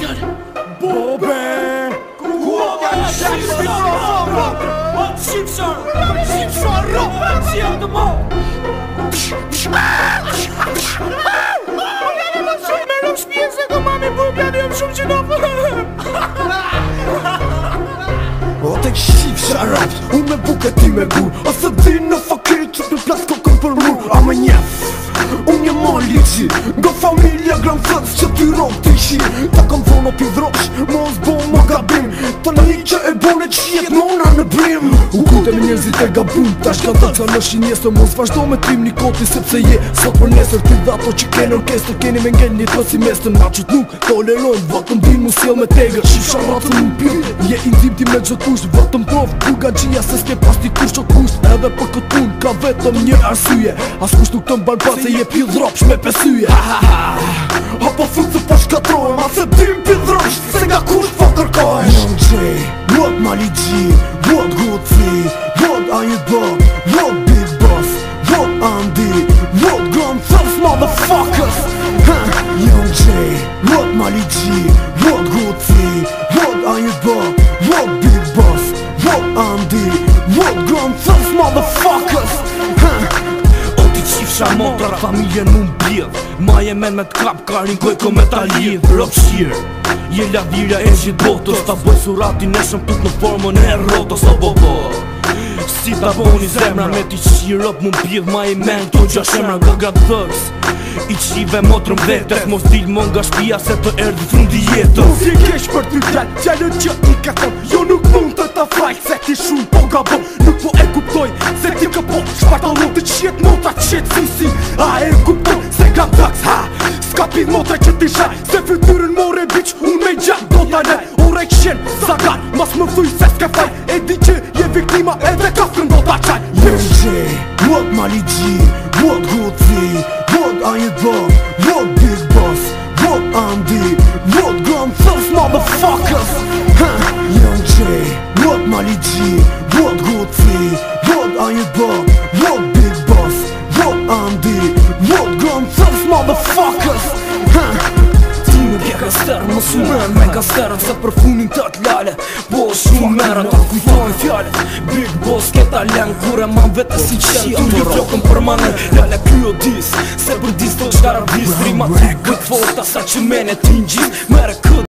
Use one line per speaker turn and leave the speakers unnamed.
fjallë Bobe Kuoka
O tek shqip sharap, unë me buke ti me gur Ose di në fakir që të plas kokën për mur A më njef, unë jem ma liqi Nga familja gran thëts që ty rom të ishi Ta kom thonë o pidrosh, mos bo më gabim Të një që e bone që jet mona në brim U kute me njerëzit e gabun Tash ka të që në shinjesër Mos vazhdo me trim një koti sepse je Sot për nesër ty dhe ato që kene orkestër Keni me ngell një të si mestër Na qët nuk tolerojnë Vatëm din mu sjell me tegër Shif sharatën më pjell Je intim ti me gjë kusht Vatëm prof buga gjia se s'ke pas ti kusht o kusht Edhe për këtë pun ka vetëm një arsye As kusht nuk të mban pas se je pidhropsh me pesyje Apo thut se po shkatrojmë A se dim pidhropsh se nga kusht po kërkojsh Young J, what Mali G, what Gucci, what Ayubab, what Big Boss, what Andy, what Grand Theft motherfuckers Young J, what Mali G, what Gucci, what Ayubab, what Big Boss, what Andy, what Grand Theft motherfuckers
O ti qifsha motrat familjen mu m'bjedh Ma je men me t'kap karin kojko me ta lidh Ropshir Je lavira e gjithë botës Ta boj suratin e shëm tut në formën e rotës O bobo Si ta boni zemra me ti qirop mu m'bjedh Ma je men to gja shemra nga gatërs I qive motrën vetës Mos dil mon nga shpia se të erdi fundi jetës
Nuk je kesh për ty fjall, fjallën që i ka thonë Jo nuk mund të ta frajt se ti shumë po gabon Nuk po e kuptoj se ti këpo Shpartallon të qjet mota qet si A e kuptoj se kam taks ha Ska pidh mota që ti shaj Se fytyrën more bitch unë me gjak do t'a le Ure këshen, zagar, mas më thuj se s'ke faj E di që je viktima edhe kafrën do t'a qaj Young J, what Mali G, what Gucci, what Ayubab, what Big Boss, what Andy, what Grand Theft motherfuckers Young J, what Mali G, what Gucci, what Ayubab, what Big Boss, what Andy, what Grand Theft motherfuckers
Ti me bje kasterën më sumen me kasterën Se për funin të t'lale Po shumë mera të kujtojnë fjale Big Boss keta len kure man vete si qenë Tu li flokën për manë Lale kjo dis Se për dis të qkara vis Rima ty këtë fort asa që mene ti n'gjis Mere këtë